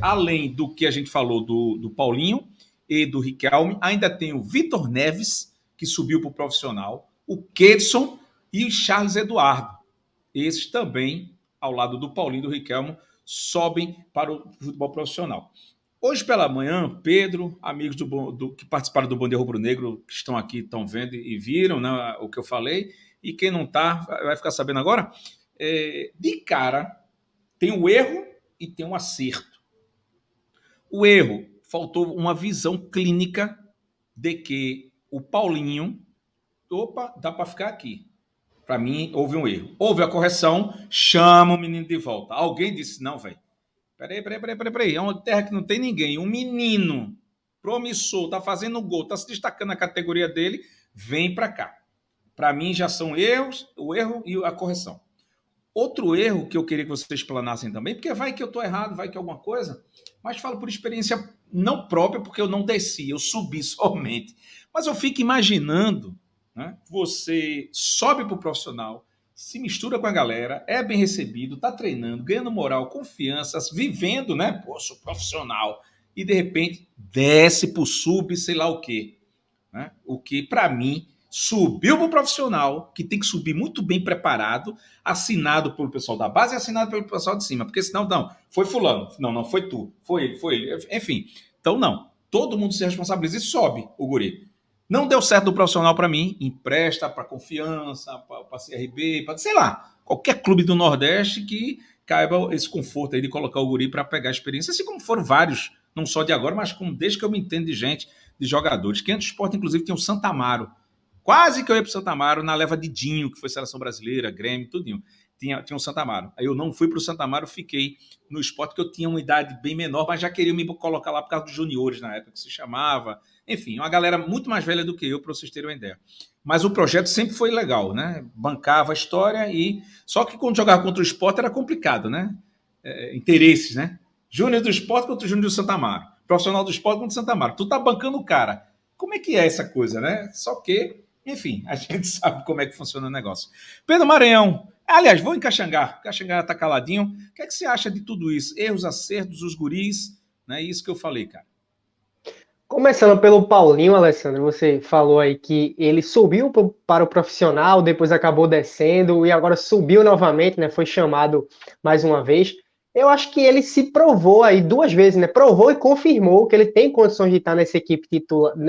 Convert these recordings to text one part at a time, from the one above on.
Além do que a gente falou do Paulinho e do Riquelme, ainda tem o Vitor Neves, que subiu para o profissional, o Kedson e o Charles Eduardo. Esses também, ao lado do Paulinho e do Riquelme, sobem para o futebol profissional. Hoje pela manhã, Pedro, amigos que participaram do Bom Dia Rubro Negro, que estão aqui, estão vendo e viram, né, o que eu falei, e quem não está, vai ficar sabendo agora. De cara, tem o erro e tem um acerto. O erro, faltou uma visão clínica de que o Paulinho, dá para ficar aqui. Para mim, houve um erro. Houve a correção, chama o menino de volta. Alguém disse, não, velho, peraí. É uma terra que não tem ninguém. Um menino promissor, tá fazendo gol, tá se destacando na categoria dele, vem para cá. Para mim, já são erros, o erro e a correção. Outro erro que eu queria que vocês explanassem também, porque vai que eu estou errado, vai que alguma coisa, mas falo por experiência não própria, porque eu não desci, eu subi somente. Mas eu fico imaginando, né, você sobe para o profissional, se mistura com a galera, é bem recebido, está treinando, ganhando moral, confiança, vivendo, né? Pô, sou profissional. E de repente desce para o sub, sei lá o quê. Né? O que, para mim, subiu para o profissional, que tem que subir muito bem preparado, assinado pelo pessoal da base e assinado pelo pessoal de cima, porque senão, não, foi fulano, não foi tu, foi ele, enfim. Então, não, todo mundo se responsabiliza e sobe o guri. Não deu certo do profissional para mim, empresta para Confiança, para CRB, para, sei lá, qualquer clube do Nordeste que caiba esse conforto aí de colocar o guri para pegar a experiência, assim como foram vários, não só de agora, mas como desde que eu me entendo de gente, de jogadores, que antes do esporte, inclusive, tinha o Santa Amaro. Quase que eu ia para o Santa Amaro na leva de Dinho, que foi seleção brasileira, Grêmio, tudinho. Tinha o Santa Amaro. Aí eu não fui para o Santa Amaro, fiquei no esporte, porque eu tinha uma idade bem menor, mas já queria me colocar lá por causa dos juniores na época, que se chamava. Enfim, uma galera muito mais velha do que eu, para vocês terem uma ideia. Mas o projeto sempre foi legal, né? Bancava a história e... Só que quando jogava contra o esporte era complicado, né? Interesses, né? Júnior do esporte contra o Júnior do Santa Amaro. Profissional do esporte contra o Santa Amaro. Tu tá bancando o cara. Como é que é essa coisa, né? Só que, enfim, a gente sabe como é que funciona o negócio. Pedro Maranhão. Aliás, vou em Caxangá. Caxangá tá caladinho. O que é que você acha de tudo isso? Erros, acertos, os guris, né? Isso que eu falei, cara. Começando pelo Paulinho, Alessandro, você falou aí que ele subiu para o profissional, depois acabou descendo e agora subiu novamente, né? Foi chamado mais uma vez. Eu acho que ele se provou aí duas vezes, né? Provou e confirmou que ele tem condições de estar na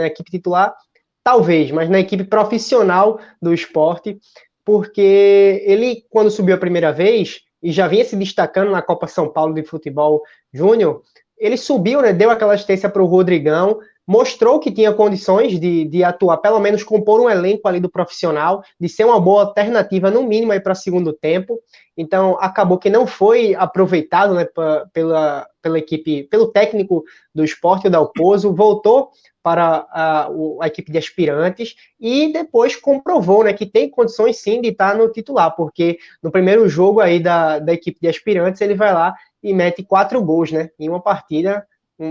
equipe titular, talvez, mas na equipe profissional do esporte, porque ele, quando subiu a primeira vez e já vinha se destacando na Copa São Paulo de Futebol Júnior, ele subiu, né, deu aquela assistência para o Rodrigão, mostrou que tinha condições de atuar, pelo menos compor um elenco ali do profissional, de ser uma boa alternativa, no mínimo, para segundo tempo. Então, acabou que não foi aproveitado, né, pela equipe, pelo técnico do esporte, o Dalpozo, voltou para a equipe de aspirantes e depois comprovou, né, que tem condições sim de estar no titular, porque no primeiro jogo aí da equipe de aspirantes ele vai lá e mete 4 gols, né, em uma partida,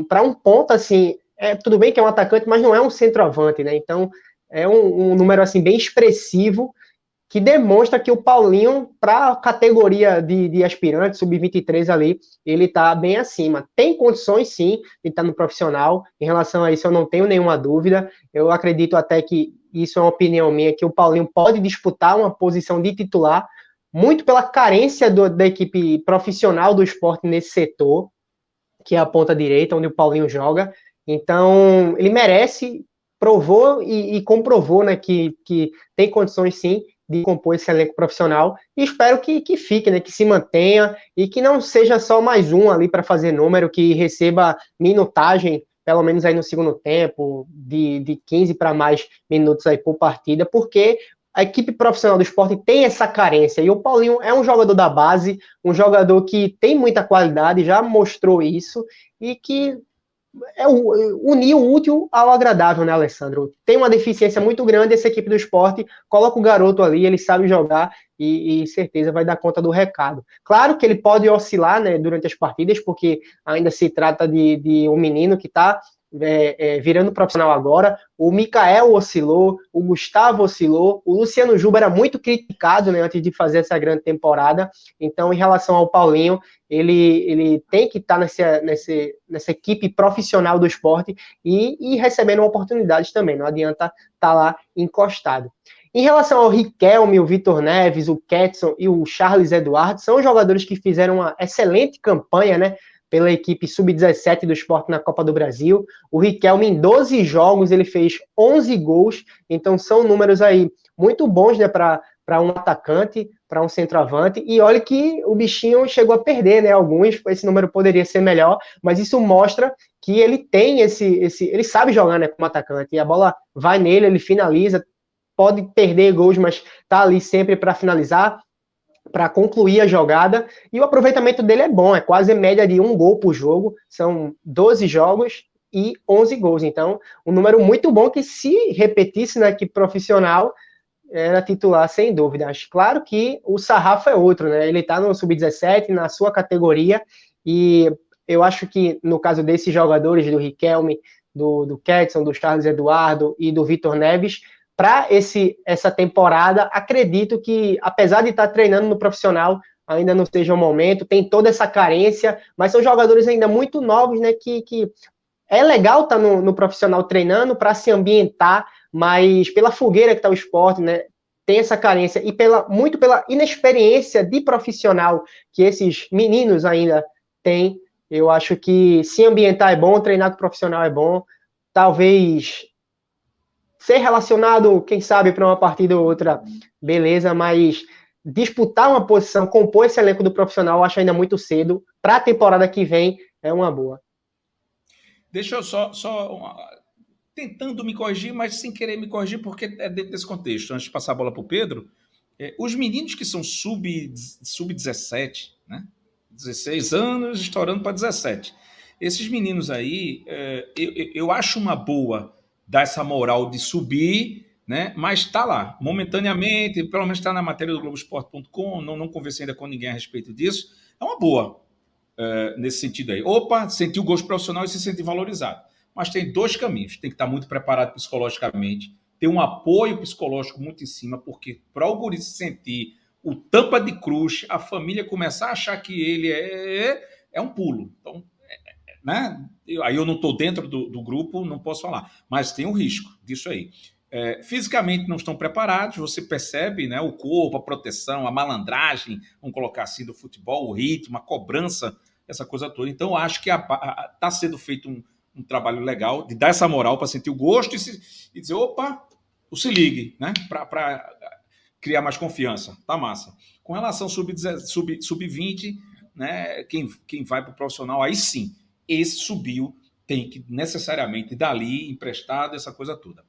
para um ponto assim, tudo bem que é um atacante, mas não é um centroavante, né, então é um número assim bem expressivo, que demonstra que o Paulinho, para a categoria de aspirante, sub-23 ali, ele está bem acima. Tem condições, sim, de estar no profissional. Em relação a isso, eu não tenho nenhuma dúvida. Eu acredito até que isso é uma opinião minha, que o Paulinho pode disputar uma posição de titular, muito pela carência da equipe profissional do esporte nesse setor, que é a ponta direita, onde o Paulinho joga. Então, ele merece, provou e comprovou, né, que tem condições, sim, de compor esse elenco profissional, e espero que fique, né, que se mantenha, e que não seja só mais um ali para fazer número, que receba minutagem, pelo menos aí no segundo tempo, de 15 para mais minutos aí por partida, porque a equipe profissional do esporte tem essa carência, e o Paulinho é um jogador da base, um jogador que tem muita qualidade, já mostrou isso, e que unir o útil ao agradável, né, Alessandro? Tem uma deficiência muito grande essa equipe do esporte, coloca o garoto ali, ele sabe jogar e certeza vai dar conta do recado. Claro que ele pode oscilar, né, durante as partidas, porque ainda se trata de um menino que está virando profissional agora. O Mikael oscilou, o Gustavo oscilou, o Luciano Juba era muito criticado, né, antes de fazer essa grande temporada. Então, em relação ao Paulinho, ele tem que estar nessa equipe profissional do esporte e recebendo oportunidades também. Não adianta estar lá encostado. Em relação ao Riquelme, o Vitor Neves, o Ketson e o Charles Eduardo, são jogadores que fizeram uma excelente campanha, né, pela equipe sub-17 do Sport na Copa do Brasil. O Riquelme, em 12 jogos, ele fez 11 gols, então são números aí muito bons, né, para um atacante, para um centroavante, e olha que o bichinho chegou a perder, né, alguns, esse número poderia ser melhor, mas isso mostra que ele tem ele sabe jogar, né, como atacante, e a bola vai nele, ele finaliza, pode perder gols, mas tá ali sempre para finalizar, para concluir a jogada, e o aproveitamento dele é bom, é quase média de 1 gol por jogo, são 12 jogos e 11 gols, então um número muito bom que se repetisse na equipe profissional, era titular sem dúvida. Acho claro que o sarrafo é outro, né? Ele tá no sub-17, na sua categoria, e eu acho que no caso desses jogadores, do Riquelme, do Ketson, do Charles Eduardo e do Vitor Neves, para essa temporada, acredito que, apesar de estar treinando no profissional, ainda não seja o momento, tem toda essa carência, mas são jogadores ainda muito novos, né? Que é legal estar no profissional treinando para se ambientar, mas pela fogueira que está o esporte, né? Tem essa carência e muito pela inexperiência de profissional que esses meninos ainda têm. Eu acho que se ambientar é bom, treinar com profissional é bom. Talvez ser relacionado, quem sabe, para uma partida ou outra, beleza, mas disputar uma posição, compor esse elenco do profissional, eu acho ainda muito cedo. Para a temporada que vem, é uma boa. Deixa eu tentando me corrigir, mas sem querer me corrigir, porque é dentro desse contexto. Antes de passar a bola para o Pedro, os meninos que são sub-17, né? 16 anos, estourando para 17. Esses meninos aí, eu acho uma boa dar essa moral de subir, né? Mas está lá, momentaneamente, pelo menos está na matéria do Globoesporte.com, não conversei ainda com ninguém a respeito disso. É uma boa nesse sentido aí. Opa, sentiu o gosto profissional e se sentir valorizado. Mas tem dois caminhos. Tem que estar muito preparado psicologicamente, ter um apoio psicológico muito em cima, porque para o guri se sentir o tampa de cruz, a família começar a achar que ele é um pulo. Então, né? Aí eu não estou dentro do grupo, não posso falar. Mas tem um risco disso aí. Fisicamente não estão preparados, você percebe, né, o corpo, a proteção, a malandragem, vamos colocar assim, do futebol, o ritmo, a cobrança, essa coisa toda. Então, eu acho que está sendo feito um trabalho legal de dar essa moral para sentir o gosto e dizer, opa, se ligue, né, para criar mais confiança. Tá massa. Com relação ao sub-20, né, quem vai para o profissional, aí sim, esse subiu, tem que necessariamente dali, emprestado, essa coisa toda.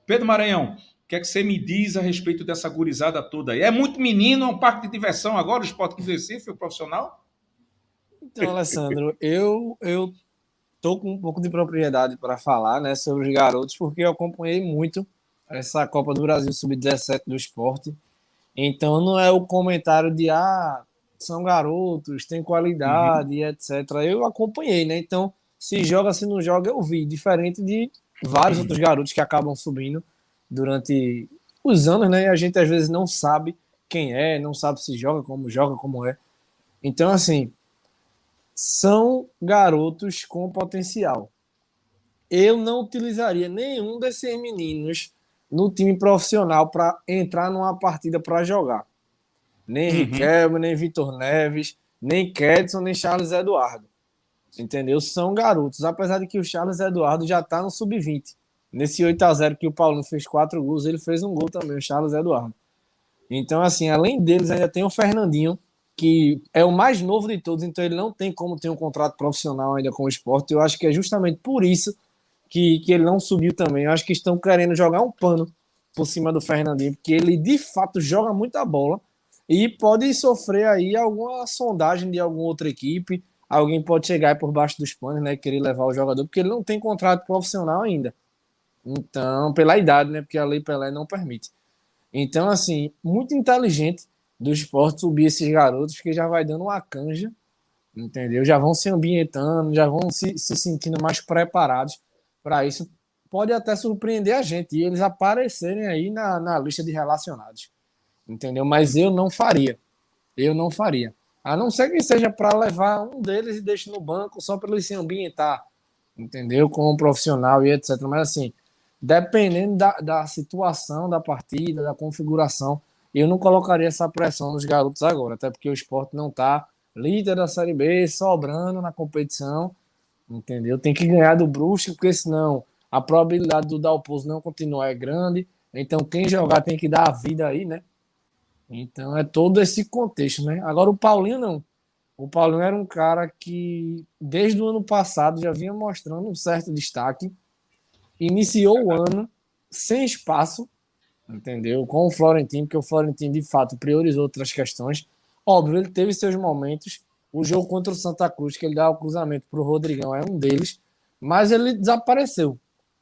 Pedro Maranhão, o que é que você me diz a respeito dessa gurizada toda aí? É muito menino, é um parque de diversão agora, o Sport aqui do Recife, o profissional? Então, Alessandro, eu tô com um pouco de propriedade para falar, né, sobre os garotos, porque eu acompanhei muito essa Copa do Brasil Sub-17 do esporte. Então, não é o comentário de, são garotos, tem qualidade, etc. Eu acompanhei, né? Então, se joga, se não joga, eu vi. Diferente de vários outros garotos que acabam subindo durante os anos, né? E a gente às vezes não sabe quem é, não sabe se joga, como é. Então, assim, são garotos com potencial. Eu não utilizaria nenhum desses meninos no time profissional para entrar numa partida para jogar. Nem Riquelme, nem Vitor Neves, nem Ketson, nem Charles Eduardo. Entendeu? São garotos. Apesar de que o Charles Eduardo já está no sub-20. Nesse 8-0 que o Paulinho fez 4 gols, ele fez um gol também, o Charles Eduardo. Então, assim, além deles, ainda tem o Fernandinho, que é o mais novo de todos, então ele não tem como ter um contrato profissional ainda com o esporte. Eu acho que é justamente por isso que ele não subiu também. Eu acho que estão querendo jogar um pano por cima do Fernandinho, porque ele de fato joga muita bola e pode sofrer aí alguma sondagem de alguma outra equipe. Alguém pode chegar aí por baixo dos panos, né, e querer levar o jogador, porque ele não tem contrato profissional ainda. Então, pela idade, né, porque a Lei Pelé não permite. Então, assim, muito inteligente do esporte subir esses garotos, porque já vai dando uma canja, entendeu? Já vão se ambientando, já vão se sentindo mais preparados para isso, pode até surpreender a gente e eles aparecerem aí na lista de relacionados. Entendeu? Mas eu não faria. Eu não faria. A não ser que seja para levar um deles e deixar no banco só para ele se ambientar, entendeu? Como profissional e etc. Mas assim, dependendo da situação da partida, da configuração, eu não colocaria essa pressão nos garotos agora, até porque o Sport não está líder da Série B, sobrando na competição, entendeu? Tem que ganhar do Brusque, porque senão a probabilidade do Dalpozo não continuar é grande. Então quem jogar tem que dar a vida aí, né? Então é todo esse contexto, né? Agora o Paulinho não. O Paulinho era um cara que desde o ano passado já vinha mostrando um certo destaque. Iniciou o ano sem espaço, entendeu? Com o Florentino, porque o Florentino de fato priorizou outras questões. Óbvio, ele teve seus momentos. O jogo contra o Santa Cruz, que ele dá o cruzamento para o Rodrigão, é um deles, mas ele desapareceu.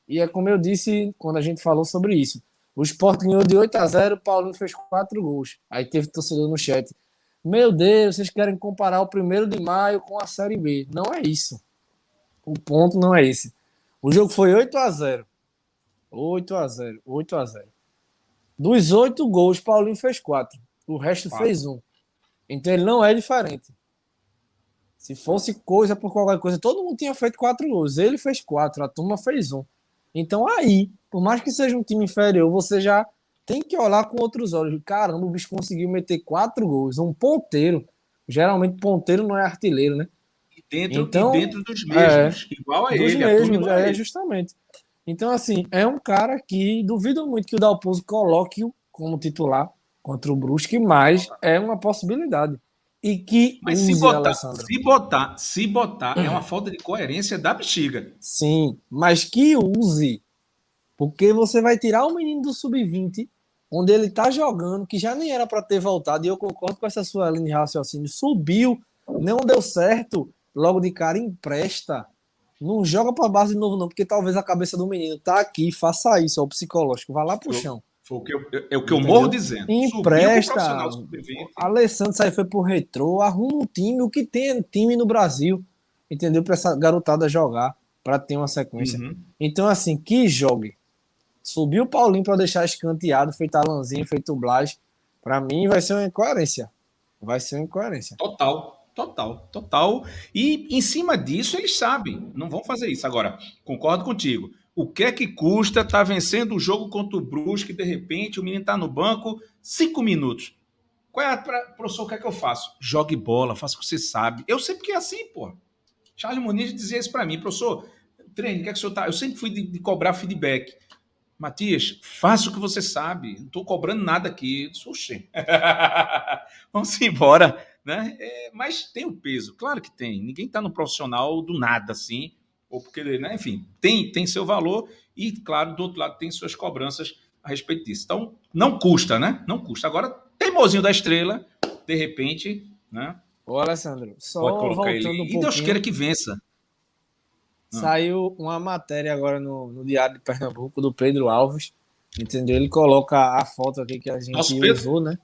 E é como eu disse quando a gente falou sobre isso. O Sport ganhou de 8-0, o Paulinho fez 4 gols. Aí teve torcedor no chat. Meu Deus, vocês querem comparar o 1º de maio com a Série B. Não é isso. O ponto não é esse. O jogo foi 8-0. 8-0. 8-0. Dos 8 gols, Paulinho fez 4. O resto fez 1. Então ele não é diferente. Se fosse coisa por qualquer coisa, todo mundo tinha feito 4 gols. Ele fez 4, a turma fez 1. Então aí, por mais que seja um time inferior, você já tem que olhar com outros olhos. Caramba, o bicho conseguiu meter 4 gols. Um ponteiro. Geralmente ponteiro não é artilheiro, né? E dentro dos mesmos, igual a dos ele, a turma mesmos, igual a ele. justamente. Então, assim, é um cara que duvido muito que o Dalpozo coloque-o como titular contra o Brusque, mas é uma possibilidade. E que Mas use, Alessandro. se botar, é uma falta de coerência da bexiga. Sim, mas que use. Porque você vai tirar o menino do sub-20, onde ele tá jogando, que já nem era para ter voltado, e eu concordo com essa sua linha de raciocínio. Subiu, não deu certo, logo de cara empresta. Não joga para base de novo, não, porque talvez a cabeça do menino tá aqui, faça isso, é o psicológico, vá lá pro chão. Foi o que eu morro dizendo. Empresta. Alessandro sai foi pro Retrô, arruma um time, o que tem é time no Brasil, entendeu? Para essa garotada jogar, para ter uma sequência. Uhum. Então, assim, que jogue. Subiu o Paulinho para deixar escanteado, feito Alanzinho, feito Blas. Para mim vai ser uma incoerência. Vai ser uma incoerência. Total. E em cima disso eles sabem, não vão fazer isso. Agora, concordo contigo. O que é que custa estar vencendo o jogo contra o Brusque, de repente o menino está no banco 5 minutos? Qual é professor, o que é que eu faço? Jogue bola, faça o que você sabe. Eu sei porque é assim, pô. Charles Muniz dizia isso para mim, professor, treino, o que é que o senhor tá? Eu sempre fui de cobrar feedback. Matias, faça o que você sabe. Não estou cobrando nada aqui. Oxê. Vamos embora. Né? Mas tem o peso, claro que tem. Ninguém está no profissional do nada, assim. Ou porque, né? Enfim, tem seu valor e, claro, do outro lado tem suas cobranças a respeito disso. Então, não custa, né? Não custa. Agora, teimosinho da Estrela, de repente, né? Ô, Alessandro, só Pode colocar ele. voltando um E Deus queira que vença. Saiu uma matéria agora no Diário de Pernambuco do Pedro Alves, entendeu? Ele coloca a foto aqui que a gente usou, né?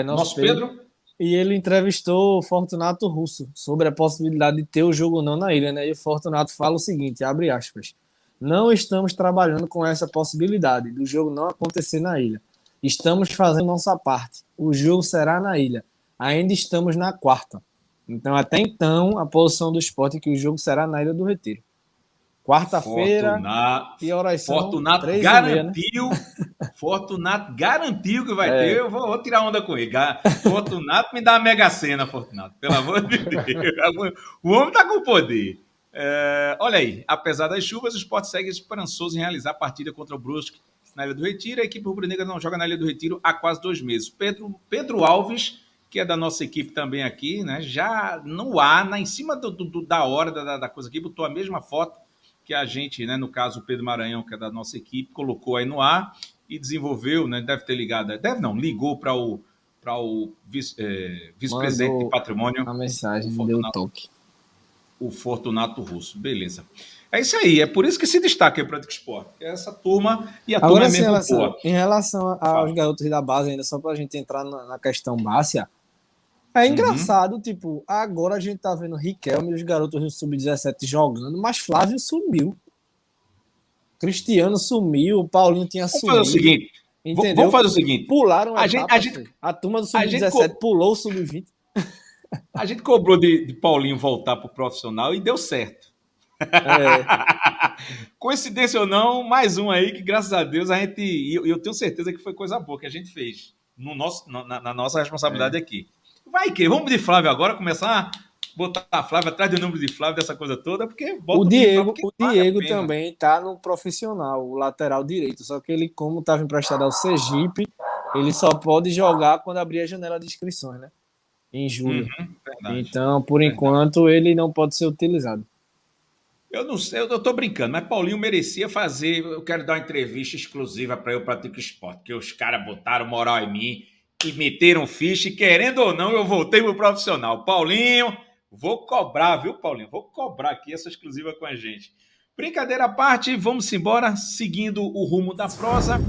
Nosso Pedro. E ele entrevistou o Fortunato Russo sobre a possibilidade de ter o jogo não na ilha, né? E o Fortunato fala o seguinte, abre aspas, não estamos trabalhando com essa possibilidade do jogo não acontecer na ilha. Estamos fazendo nossa parte. O jogo será na ilha. Ainda estamos na quarta. Então, até então, a posição do Sport é que o jogo será na Ilha do Retiro. Quarta-feira e horas são Fortunato 3h30, né? Fortunato garantiu que vai ter. Eu vou tirar onda com ele. Fortunato me dá a mega sena, Fortunato. Pelo amor de Deus. O homem tá com poder. Olha aí, apesar das chuvas, o Sport segue esperançoso em realizar a partida contra o Brusque na Ilha do Retiro. A equipe rubro-negra não joga na Ilha do Retiro há quase 2 meses. Pedro Alves, que é da nossa equipe também aqui, né? Já no ar, em cima da hora da coisa aqui, botou a mesma foto que a gente, né, no caso o Pedro Maranhão, que é da nossa equipe, colocou aí no ar e desenvolveu, né, deve ter ligado, ligou para o vice-presidente de patrimônio. A mensagem, deu toque. O Fortunato Russo, beleza. É isso aí, é por isso que se destaca aí para o Sport. Essa turma e a turma é mesmo boa. Em relação aos garotos da base, ainda só para a gente entrar na questão Bárcia, é engraçado, tipo, agora a gente tá vendo Riquelme e os garotos do Sub-17 jogando, mas Flávio sumiu. Cristiano sumiu, o Paulinho tinha Vamos fazer o sumido. seguinte. Entendeu? Vamos fazer o seguinte. Pularam a etapa, a gente, a turma do a gente, Sub-17 pulou o Sub-20. a gente cobrou de Paulinho voltar para o profissional e deu certo. É. Coincidência ou não, mais um aí que, graças a Deus, a gente. Eu tenho certeza que foi coisa boa que a gente fez. No nosso, na nossa responsabilidade aqui. Vai que vamos de Flávio agora, começar a botar a Flávio atrás do número de Flávio, dessa coisa toda, porque O Diego vale também tá no profissional, o lateral direito. Só que ele, como estava emprestado ao Sergipe, ele só pode jogar quando abrir a janela de inscrições, né? Em julho. Verdade. Então, por enquanto, ele não pode ser utilizado. Eu não sei, eu tô brincando, mas Paulinho merecia fazer. Eu quero dar uma entrevista exclusiva para eu Pratico Esporte, porque os caras botaram moral em mim e meteram ficha, e querendo ou não, eu voltei pro profissional. Paulinho, vou cobrar, viu, Paulinho? Vou cobrar aqui essa exclusiva com a gente. Brincadeira à parte, vamos embora, seguindo o rumo da prosa.